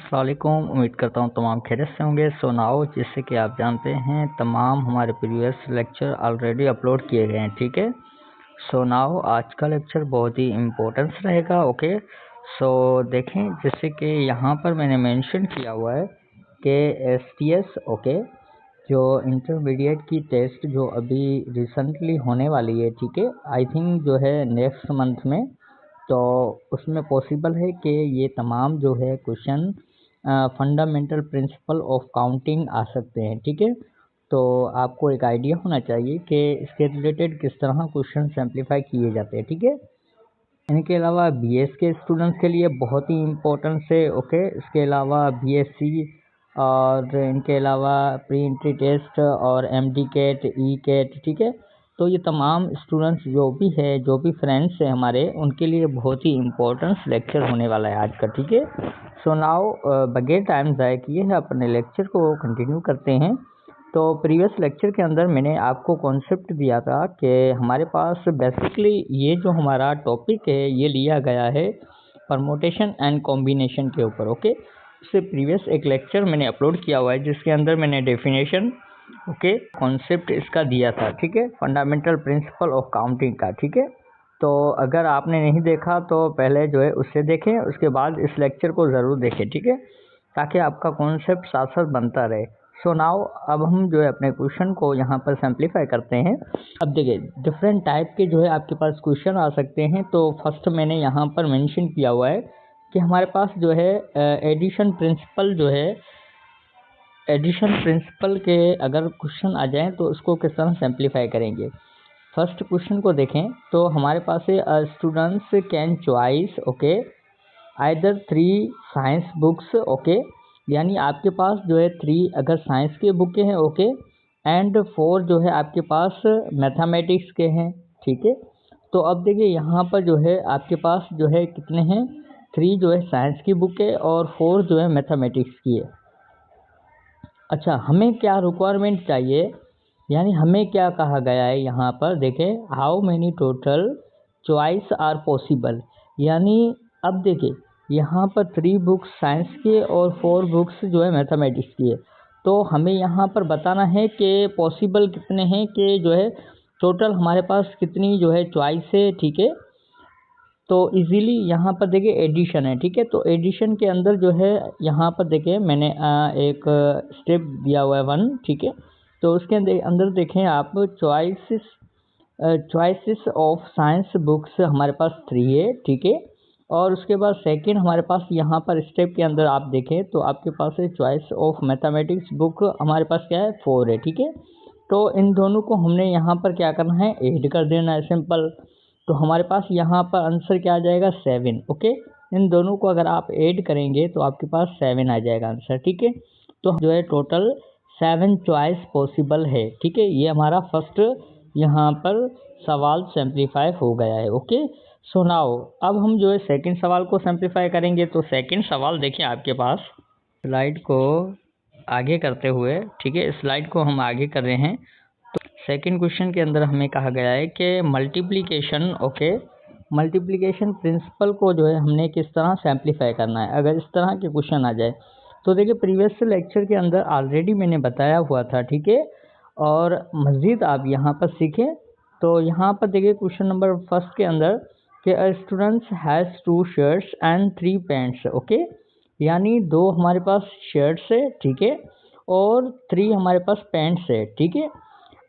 अस्सलाम वालेकुम। उम्मीद करता हूँ तमाम खैरियत से होंगे। सो नाउ जैसे कि आप जानते हैं तमाम हमारे प्रीवियस लेक्चर ऑलरेडी अपलोड किए गए हैं, ठीक है। सो नाउ आज का लेक्चर बहुत ही इम्पोर्टेंस रहेगा। ओके, सो देखें जैसे कि यहाँ पर मैंने मेंशन किया हुआ है कि STS ओके जो इंटरमीडिएट की टेस्ट जो अभी रिसेंटली होने वाली है, ठीक है, आई थिंक जो है नेक्स्ट मंथ में, तो उसमें पॉसिबल है कि ये तमाम जो है question fundamental principle of counting आ सकते हैं, ठीक है। तो आपको एक आइडिया होना चाहिए कि इसके रिलेटेड किस तरह क्वेश्चन सिंप्लीफाई किए जाते हैं, ठीक है। इनके अलावा BS के स्टूडेंट्स के लिए बहुत ही इम्पोर्टेंट है। ओके, इसके अलावा BSc और इनके अलावा प्री एंट्री टेस्ट और MD कैट E कैट, ठीक है। तो ये तमाम स्टूडेंट्स जो भी है, जो भी फ्रेंड्स हैं हमारे, उनके लिए बहुत ही इम्पोर्टेंट लेक्चर होने वाला है आज का, ठीक है। सो नाउ बगैर टाइम ज़ाया किए हैं अपने लेक्चर को कंटिन्यू करते हैं। तो प्रीवियस लेक्चर के अंदर मैंने आपको कॉन्सेप्ट दिया था कि हमारे पास बेसिकली ये जो हमारा टॉपिक है ये लिया गया है परमुटेशन एंड कॉम्बिनेशन के ऊपर। ओके, इससे प्रीवियस एक लेक्चर मैंने अपलोड किया हुआ है जिसके अंदर मैंने डेफिनेशन ओके कॉन्सेप्ट इसका दिया था, ठीक है, फंडामेंटल प्रिंसिपल ऑफ काउंटिंग का, ठीक है। तो अगर आपने नहीं देखा तो पहले जो है उससे देखें, उसके बाद इस लेक्चर को ज़रूर देखें, ठीक है, ताकि आपका कॉन्सेप्ट साथ साथ बनता रहे। सो नाउ अब हम जो है अपने क्वेश्चन को यहाँ पर सिंप्लीफाई करते हैं। अब देखिए डिफरेंट टाइप के जो है आपके पास क्वेश्चन आ सकते हैं। तो फर्स्ट मैंने यहाँ पर मेंशन किया हुआ है कि हमारे पास जो है एडिशन प्रिंसिपल जो है, एडिशन प्रिंसिपल के अगर क्वेश्चन आ जाएँ तो उसको किस तरह सिंप्लीफाई करेंगे। फर्स्ट क्वेश्चन को देखें तो हमारे पास है students can choice okay either 3 science books, okay, यानी आपके पास जो है 3 अगर साइंस के बुक के हैं, ओके, एंड 4 जो है आपके पास मैथमेटिक्स के हैं, ठीक है। तो अब देखिए यहाँ पर जो है आपके पास जो है कितने हैं, 3 जो है साइंस की बुक है और 4 जो है मैथमेटिक्स की है। अच्छा, हमें क्या रिक्वायरमेंट चाहिए, यानी हमें क्या कहा गया है यहाँ पर देखें, how many total choice are possible, यानी अब देखिए यहाँ पर 3 बुक्स साइंस के और 4 बुक्स जो है मैथमेटिक्स की है। तो हमें यहाँ पर बताना है कि पॉसिबल कितने हैं, कि जो है टोटल हमारे पास कितनी जो है चॉइस है, ठीक है। तो इजीली यहाँ पर देखिए एडिशन है, ठीक है। तो एडिशन के अंदर जो है यहाँ पर देखिए मैंने एक स्टेप दिया हुआ है 1, ठीक है। तो उसके अंदर देखें आप चॉइसेस ऑफ साइंस बुक्स हमारे पास 3 है, ठीक है। और उसके बाद सेकंड हमारे पास यहाँ पर स्टेप के अंदर आप देखें तो आपके पास है चॉइस ऑफ मैथमेटिक्स बुक हमारे पास क्या है 4 है, ठीक है। तो इन दोनों को हमने यहाँ पर क्या करना है, ऐड कर देना है, सिंपल। तो हमारे पास यहाँ पर आंसर क्या आ जाएगा 7, ओके। इन दोनों को अगर आप ऐड करेंगे तो आपके पास 7 आ जाएगा आंसर, ठीक है। तो जो है टोटल 7 चॉइस पॉसिबल है, ठीक है। ये हमारा फर्स्ट यहाँ पर सवाल सिंप्लीफाई हो गया है, ओके। सो नाउ अब हम जो है सेकंड सवाल को सिंप्लीफाई करेंगे। तो सेकंड सवाल देखिए आपके पास, स्लाइड को आगे करते हुए, ठीक है, स्लाइड को हम आगे कर रहे हैं। तो सेकंड क्वेश्चन के अंदर हमें कहा गया है कि मल्टीप्लिकेशन, ओके, मल्टीप्लिकेशन प्रिंसिपल को जो है हमने किस तरह सिंप्लीफाई करना है अगर इस तरह के क्वेश्चन आ जाए। तो देखिए प्रीवियस लेक्चर के अंदर ऑलरेडी मैंने बताया हुआ था, ठीक है, और मज़ीद आप यहाँ पर सीखें। तो यहाँ पर देखिए क्वेश्चन नंबर फर्स्ट के अंदर कि students has 2 shirts and 3 pants, okay, यानी 2 हमारे पास शर्ट्स है, ठीक है, और 3 हमारे पास पैंट्स है, ठीक है।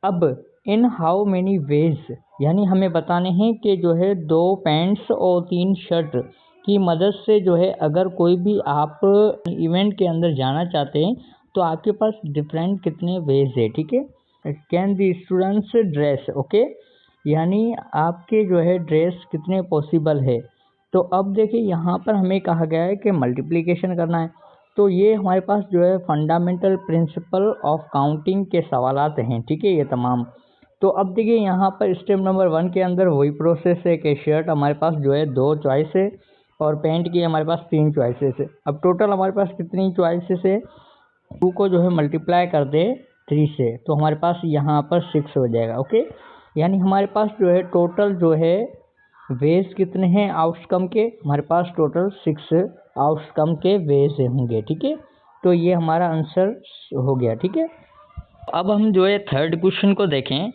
अब इन हाउ मेनी वेज, यानी हमें बताने हैं कि जो है 2 पैंट्स और 3 शर्ट की मदद से जो है अगर कोई भी आप इवेंट के अंदर जाना चाहते हैं तो आपके पास डिफरेंट कितने वेज है, ठीक है। Can the students dress, okay, यानी आपके जो है ड्रेस कितने पॉसिबल है। तो अब देखिए यहाँ पर हमें कहा गया है कि मल्टीप्लिकेशन करना है। तो ये हमारे पास जो है फंडामेंटल प्रिंसिपल ऑफ काउंटिंग के सवालात हैं, ठीक है, ये तमाम। तो अब देखिए यहाँ पर स्टेप नंबर 1 के अंदर वही प्रोसेस है कि शर्ट हमारे पास जो है 2 चॉइस है और पैंट की हमारे पास 3 चॉइसेस है। अब टोटल हमारे पास कितनी चॉइसेस है, 2 को जो है मल्टीप्लाई कर दे 3 से तो हमारे पास यहाँ पर 6 हो जाएगा, ओके। यानी हमारे पास जो है टोटल जो है वेज कितने हैं आउटकम के, हमारे पास टोटल 6 आउटकम के वे से होंगे, ठीक है। तो ये हमारा आंसर हो गया, ठीक है। अब हम जो है थर्ड क्वेश्चन को देखें।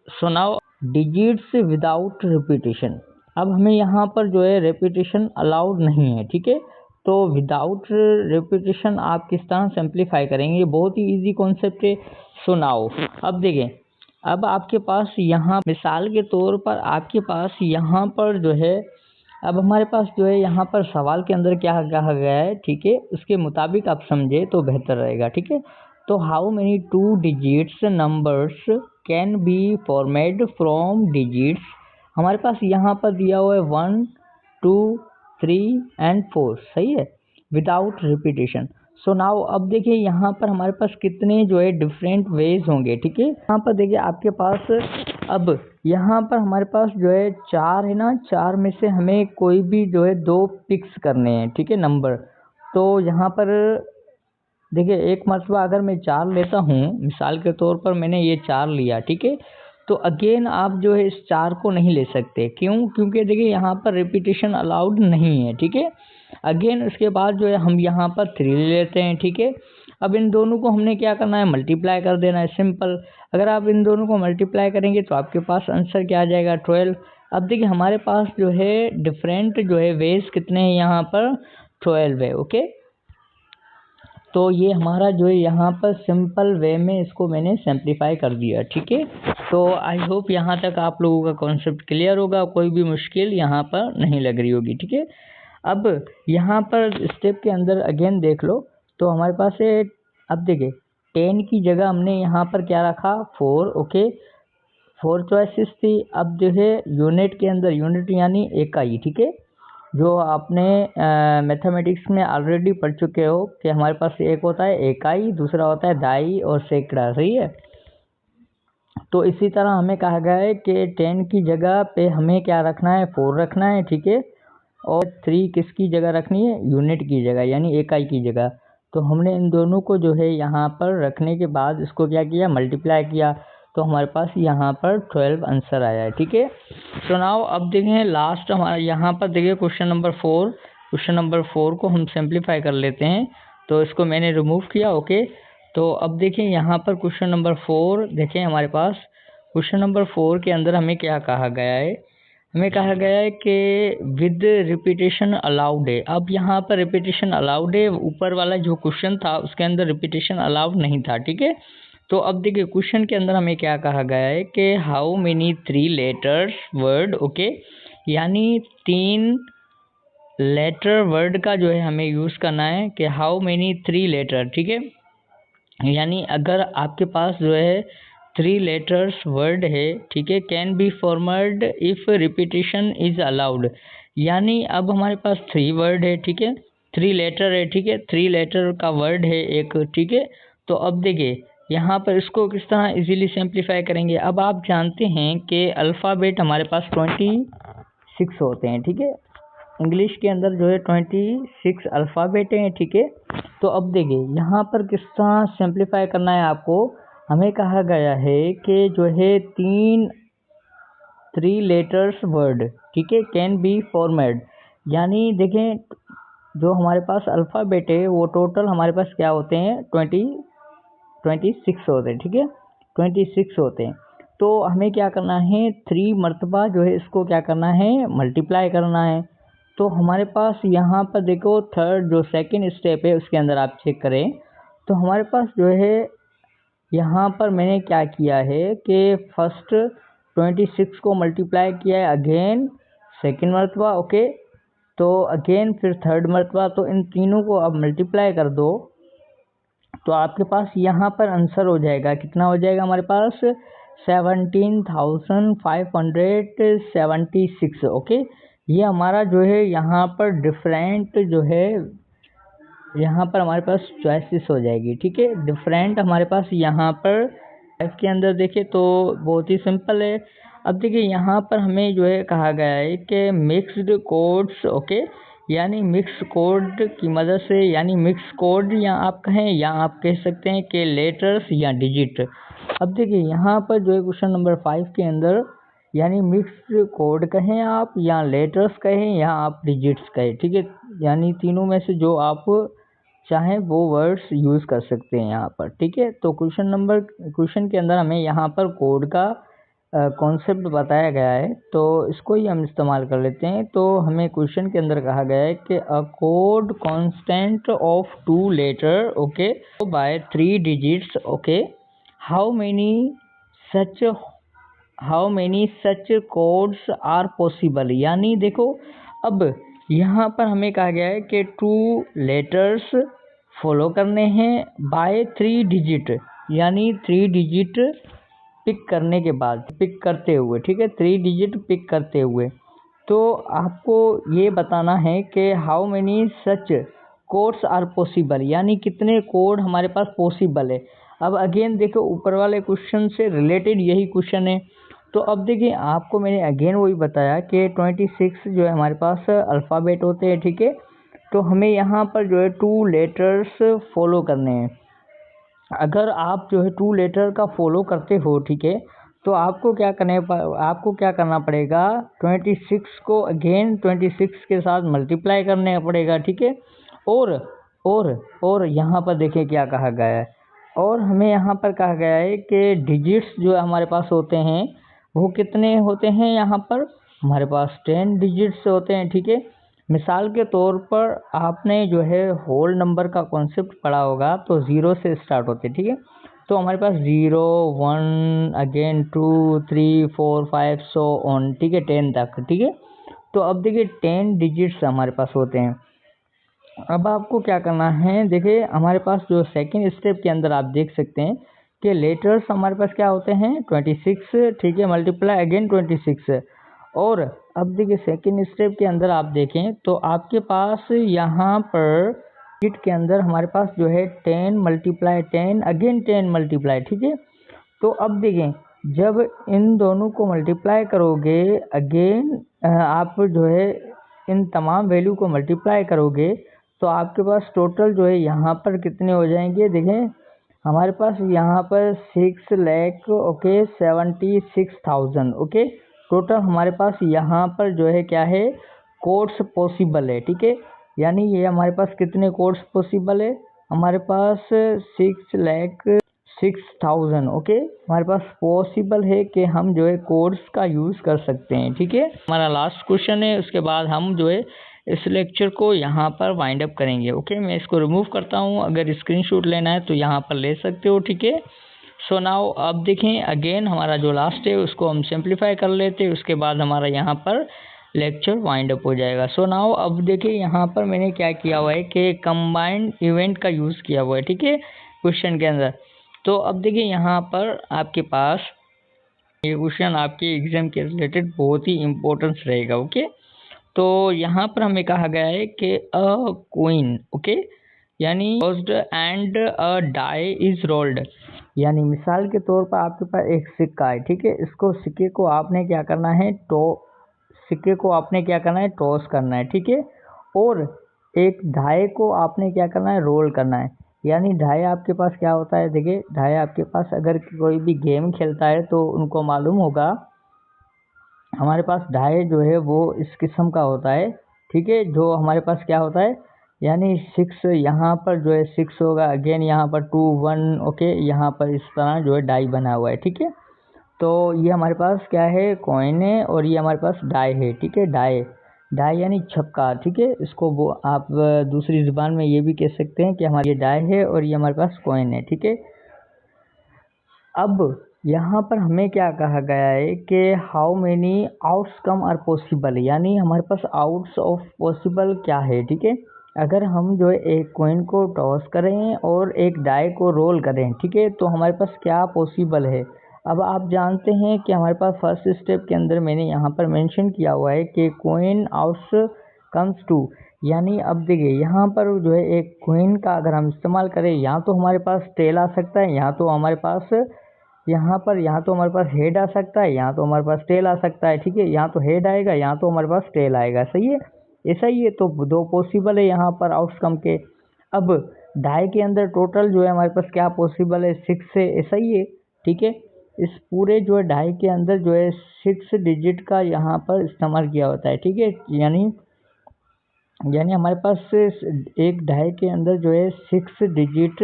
So now digits without repetition. अब हमें यहाँ पर जो है रिपीटेशन अलाउड नहीं है, ठीक है। तो विदाउट रिपीटेशन आप किस तरह सिंप्लीफाई करेंगे, ये बहुत ही इजी कॉन्सेप्ट है। सो नाउ अब देखें, अब आपके पास यहाँ मिसाल के तौर पर आपके पास यहाँ पर जो है, अब हमारे पास जो है यहाँ पर सवाल के अंदर क्या कहा गया है, ठीक है, उसके मुताबिक आप समझे तो बेहतर रहेगा, ठीक है। तो how many 2 digits numbers can be formed from digits. हमारे पास यहाँ पर दिया हुआ है 1 2 3 एंड 4, सही है, विदाउट रिपीटेशन। सो नाउ अब देखिए यहाँ पर हमारे पास कितने जो है डिफरेंट वेज होंगे, ठीक है। यहाँ पर देखिए आपके पास, अब यहाँ पर हमारे पास जो है 4 है ना, 4 में से हमें कोई भी जो है 2 पिक्स करने हैं, ठीक है, नंबर। तो यहाँ पर देखिए एक मरतबा अगर मैं 4 लेता हूँ, मिसाल के तौर पर मैंने ये 4 लिया, ठीक है। तो अगेन आप जो है इस 4 को नहीं ले सकते, क्यों? क्योंकि देखिए यहाँ पर रिपीटेशन अलाउड नहीं है, ठीक है। अगेन उसके बाद जो है हम यहाँ पर 3 ले लेते हैं, ठीक है। अब इन दोनों को हमने क्या करना है, मल्टीप्लाई कर देना है, सिंपल। अगर आप इन दोनों को मल्टीप्लाई करेंगे तो आपके पास आंसर क्या आ जाएगा, 12। अब देखिए हमारे पास जो है डिफरेंट जो है वेज कितने हैं, यहाँ पर 12 है, ओके। तो ये हमारा जो है यहाँ पर सिंपल वे में इसको मैंने सिंप्लीफाई कर दिया, ठीक है। तो आई होप यहाँ तक आप लोगों का कॉन्सेप्ट क्लियर होगा, कोई भी मुश्किल यहाँ पर नहीं लग रही होगी, ठीक है। अब यहाँ पर स्टेप के अंदर अगेन देख लो, तो हमारे पास है, अब देखिए 10 की जगह हमने यहाँ पर क्या रखा, 4, ओके। 4 चॉइसेस थी। अब जो है यूनिट के अंदर, यूनिट यानी इकाई, ठीक है, जो आपने मैथमेटिक्स में ऑलरेडी पढ़ चुके हो कि हमारे पास एक होता है इकाई, दूसरा होता है दाई और सैकड़ा, सही है। तो इसी तरह हमें कहा गया है कि 10 की जगह पे हमें क्या रखना है, 4 रखना है, ठीक है। और 3 किसकी जगह रखनी है, यूनिट की जगह यानी इकाई की जगह। तो हमने इन दोनों को जो है यहाँ पर रखने के बाद इसको क्या किया, मल्टीप्लाई किया। तो हमारे पास यहाँ पर 12 आंसर आया है, ठीक है। तो नाउ अब देखें लास्ट हमारा यहाँ पर देखिए क्वेश्चन नंबर 4। क्वेश्चन नंबर 4 को हम सिंप्लीफाई कर लेते हैं। तो इसको मैंने रिमूव किया, ओके। तो अब देखें यहाँ पर क्वेश्चन नंबर 4 देखें, हमारे पास क्वेश्चन नंबर 4 के अंदर हमें क्या कहा गया है, हमें कहा गया है कि विद रिपीटेशन अलाउड है। अब यहाँ पर रिपीटेशन अलाउड है, ऊपर वाला जो क्वेश्चन था उसके अंदर रिपीटेशन अलाउड नहीं था, ठीक है। तो अब देखिए क्वेश्चन के अंदर हमें क्या कहा गया है कि how many 3 letters word, okay, यानी 3 लेटर वर्ड का जो है हमें यूज़ करना है कि हाउ मेनी 3 लेटर, ठीक है। यानी अगर आपके पास जो है 3 लेटर्स वर्ड है, ठीक है, can be formed if repetition is allowed. यानी अब हमारे पास 3 वर्ड है, ठीक है, 3 लेटर है, ठीक है, 3 लेटर का वर्ड है एक, ठीक है। तो अब देखिए यहाँ पर इसको किस तरह इजीली सिंप्लीफाई करेंगे। अब आप जानते हैं कि अल्फ़ाबेट हमारे पास 26 होते हैं, ठीक है। इंग्लिश के अंदर जो है 26 अल्फ़ाबेट हैं, ठीक है। तो अब देखिए यहाँ पर किस तरह सिंप्लीफाई करना है आपको। हमें कहा गया है कि जो है 3 लेटर्स वर्ड, ठीक है, कैन बी फॉर्मेड। यानी देखें जो हमारे पास अल्फ़ाबेट है वो टोटल हमारे पास क्या होते हैं, 26 होते हैं, ठीक है, 26 होते हैं। तो हमें क्या करना है, 3 मरतबा जो है इसको क्या करना है, मल्टीप्लाई करना है। तो हमारे पास यहाँ पर देखो थर्ड जो सेकंड स्टेप है उसके अंदर आप चेक करें, तो हमारे पास जो है यहाँ पर मैंने क्या किया है कि फर्स्ट 26 को मल्टीप्लाई किया है, अगेन सेकंड मरतबा, ओके। तो अगेन फिर थर्ड मरतबा, तो इन तीनों को आप मल्टीप्लाई कर दो तो आपके पास यहाँ पर आंसर हो जाएगा, कितना हो जाएगा हमारे पास, 17,576, ओके। ये हमारा जो है यहाँ पर डिफरेंट जो है यहाँ पर हमारे पास चॉइसेस हो जाएगी, ठीक है। डिफरेंट हमारे पास यहाँ पर इसके अंदर देखिए तो बहुत ही सिंपल है। अब देखिए यहाँ पर हमें जो है कहा गया है कि मिक्स्ड कोड्स, ओके, यानी मिक्स कोड की मदद से, यानी मिक्स कोड या आप कहें या आप कह सकते हैं कि लेटर्स या डिजिट। अब देखिए यहाँ पर जो है क्वेश्चन नंबर 5 के अंदर यानी मिक्स कोड कहें आप या लेटर्स कहें या आप डिजिट्स कहें, ठीक है, यानी तीनों में से जो आप चाहें वो वर्ड्स यूज़ कर सकते हैं यहाँ पर, ठीक है। तो क्वेश्चन के अंदर हमें यहाँ पर कोड का कॉन्सेप्ट बताया गया है, तो इसको ही हम इस्तेमाल कर लेते हैं। तो हमें क्वेश्चन के अंदर कहा गया है कि a code constant of 2 letter okay by 3 digits okay how many such codes are possible. यानी देखो अब यहाँ पर हमें कहा गया है कि 2 लेटर्स फॉलो करने हैं बाय 3 डिजिट, यानी 3 डिजिट पिक करते हुए, ठीक है, 3 डिजिट पिक करते हुए। तो आपको ये बताना है कि how many such codes are possible, यानी कितने कोड हमारे पास पॉसिबल है। अब अगेन देखो ऊपर वाले क्वेश्चन से रिलेटेड यही क्वेश्चन है। तो अब देखिए आपको मैंने अगेन वही बताया कि 26 जो है हमारे पास अल्फ़ाबेट होते हैं, ठीक है। तो हमें यहाँ पर जो है 2 लेटर्स फॉलो करने हैं। अगर आप जो है 2 लेटर का फॉलो करते हो, ठीक है, तो आपको क्या करना पड़ेगा, 26 को अगेन 26 के साथ मल्टीप्लाई करने पड़ेगा, ठीक है। और यहाँ पर देखिए क्या कहा गया है, और हमें यहाँ पर कहा गया है कि डिजिट्स जो हमारे पास होते हैं वो कितने होते हैं, यहाँ पर हमारे पास 10 डिजिट्स होते हैं, ठीक है। मिसाल के तौर पर आपने जो है होल नंबर का कॉन्सेप्ट पढ़ा होगा, तो 0 से स्टार्ट होते हैं, ठीक है। तो हमारे पास 0 1 अगेन 2 3 4 5 सो ऑन, ठीक है, 10 तक, ठीक है। तो अब देखिए 10 डिजिट्स हमारे पास होते हैं। अब आपको क्या करना है, देखिए हमारे पास जो सेकंड स्टेप के अंदर आप देख सकते हैं कि लेटर्स हमारे पास क्या होते हैं 26, ठीक है, मल्टीप्लाई अगेन 26। और अब देखिए सेकंड स्टेप के अंदर आप देखें तो आपके पास यहाँ पर डिजिट के अंदर हमारे पास जो है 10 मल्टीप्लाई 10 अगेन 10 मल्टीप्लाई, ठीक है। तो अब देखें जब इन दोनों को मल्टीप्लाई करोगे अगेन आप जो है इन तमाम वैल्यू को मल्टीप्लाई करोगे तो आपके पास टोटल जो है यहाँ पर कितने हो जाएंगे, देखें हमारे पास यहाँ पर 6 लाख ओके 76,000 ओके टोटल हमारे पास यहाँ पर जो है क्या है कोड्स पॉसिबल है, ठीक है। यानी ये हमारे पास कितने कोड्स पॉसिबल है, हमारे पास 6,06,000 ओके हमारे पास पॉसिबल है कि हम जो है कोड्स का यूज़ कर सकते हैं, ठीक है। हमारा लास्ट क्वेश्चन है, उसके बाद हम जो है इस लेक्चर को यहाँ पर वाइंड अप करेंगे, ओके। मैं इसको रिमूव करता हूँ, अगर स्क्रीनशॉट लेना है तो यहाँ पर ले सकते हो, ठीक है। सो नाउ अब देखें अगेन हमारा जो लास्ट है उसको हम सिंप्लीफाई कर लेते हैं, उसके बाद हमारा यहाँ पर लेक्चर वाइंड अप हो जाएगा। सो नाउ अब देखिए यहाँ पर मैंने क्या किया हुआ है कि कंबाइंड इवेंट का यूज़ किया हुआ है, ठीक है, क्वेश्चन के अंदर। तो अब देखिए यहाँ पर आपके पास ये क्वेश्चन आपके एग्जाम के रिलेटेड बहुत ही इम्पोर्टेंस रहेगा, ओके। तो यहाँ पर हमें कहा गया है कि अ क्वीन ओके यानी tossed and a die is rolled, यानी मिसाल के तौर पर आपके पास एक सिक्का है, ठीक है, सिक्के को आपने क्या करना है टॉस करना है, ठीक है। और एक ढाई को आपने क्या करना है रोल करना है। यानी ढाई आपके पास क्या होता है, देखिए ढाई आपके पास अगर कोई भी गेम खेलता है तो उनको मालूम होगा हमारे पास ढाई जो है वो इस किस्म का होता है, ठीक है, जो हमारे पास क्या होता है यानी 6 यहाँ पर जो है 6 होगा अगेन यहाँ पर 2 1 ओके यहाँ पर इस तरह जो है डाई बना हुआ है, ठीक है। तो ये हमारे पास क्या है कॉइन है और ये हमारे पास डाई है, ठीक है, डाई यानी छक्का, ठीक है। इसको वो आप दूसरी ज़ुबान में ये भी कह सकते हैं कि हमारी ये डाई है और ये हमारे पास कॉइन है, ठीक है। अब यहाँ पर हमें क्या कहा गया है कि how many outcome are possible, यानी हमारे पास आउट्स ऑफ पॉसिबल क्या है, ठीक है। अगर हम जो है एक कॉइन को टॉस करें और एक डाई को रोल करें, ठीक है, तो हमारे पास क्या पॉसिबल है। अब आप जानते हैं कि हमारे पास फर्स्ट स्टेप के अंदर मैंने यहाँ पर मेंशन किया हुआ है कि कॉइन आउट्स कम्स टू, यानी अब देखिए यहाँ पर जो है एक कॉइन का अगर हम इस्तेमाल करें यहाँ तो हमारे पास टेल आ सकता है, यहाँ तो हमारे पास हेड आ सकता है, यहाँ तो हमारे पास टेल आ सकता है, ठीक है। यहाँ तो हेड आएगा, यहाँ तो हमारे पास टेल आएगा, सही है, ऐसा ही है। तो 2 पॉसिबल है यहाँ पर आउटकम के। अब डाई के अंदर टोटल जो है हमारे पास क्या पॉसिबल है 6 है, ऐसा ही है, ठीक है। इस पूरे जो है डाई के अंदर जो है 6 डिजिट का यहाँ पर इस्तेमाल किया होता है, ठीक है, यानी यानी हमारे पास एक डाई के अंदर जो है 6 डिजिट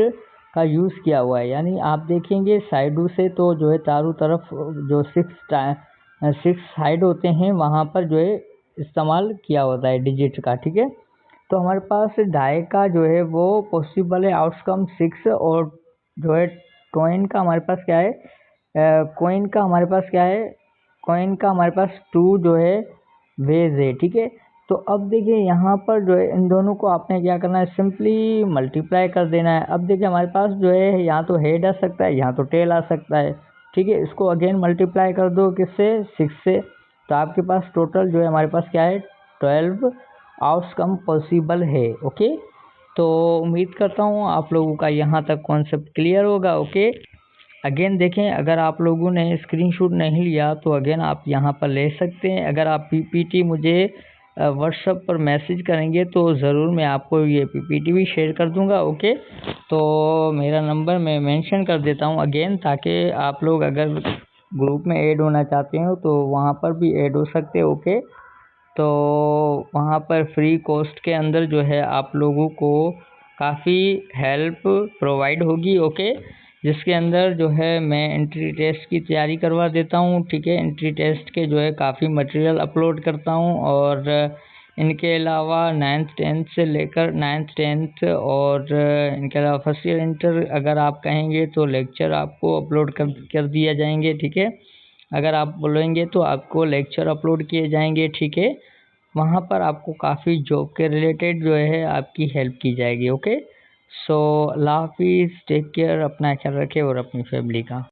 का यूज़ किया हुआ है। यानी आप देखेंगे साइडों से तो जो है चारों तरफ जो 6 साइड होते हैं वहाँ पर जो है इस्तेमाल किया होता है डिजिट का, ठीक है। तो हमारे पास डाई का जो है वो पॉसिबल है आउटकम 6, और जो है कॉइन का हमारे पास क्या है, कॉइन का हमारे पास क्या है, कॉइन का हमारे पास 2 जो है वेज है, ठीक है। तो अब देखिए यहाँ पर जो है इन दोनों को आपने क्या करना है, सिंपली मल्टीप्लाई कर देना है। अब देखिए हमारे पास जो है यहाँ तो हेड आ सकता है, यहाँ तो टेल आ सकता है, ठीक है। इसको अगेन मल्टीप्लाई कर दो किससे, 6 से, तो आपके पास टोटल जो है हमारे पास क्या है 12 आउटकम पॉसिबल है। ओके, तो उम्मीद करता हूँ आप लोगों का यहाँ तक कॉन्सेप्ट क्लियर होगा। ओके, अगेन देखें, अगर आप लोगों ने स्क्रीनशॉट नहीं लिया तो अगेन आप यहाँ पर ले सकते हैं। अगर आप पीपीटी मुझे व्हाट्सएप पर मैसेज करेंगे तो ज़रूर मैं आपको ये पीपीटी भी शेयर कर दूंगा। ओके, तो मेरा नंबर मैं मेंशन कर देता हूँ अगेन, ताकि आप लोग अगर ग्रुप में ऐड होना चाहते हो तो वहाँ पर भी ऐड हो सकते हो। ओके, तो वहाँ पर फ्री कॉस्ट के अंदर जो है आप लोगों को काफ़ी हेल्प प्रोवाइड होगी। ओके, जिसके अंदर जो है मैं एंट्री टेस्ट की तैयारी करवा देता हूँ, ठीक है। एंट्री टेस्ट के जो है काफ़ी मटेरियल अपलोड करता हूँ, और इनके अलावा 9th 10th से लेकर 9th 10th और इनके अलावा फर्स्ट ईयर इंटर अगर आप कहेंगे तो लेक्चर आपको अपलोड कर दिया जाएंगे, ठीक है। अगर आप बोलेंगे तो आपको लेक्चर अपलोड किए जाएंगे, ठीक है। वहाँ पर आपको काफ़ी जॉब के रिलेटेड जो है आपकी हेल्प की जाएगी। ओके, सो अल्लाह हाफिज़, टेक केयर, अपना ख्याल रखें और अपनी फैमिली का।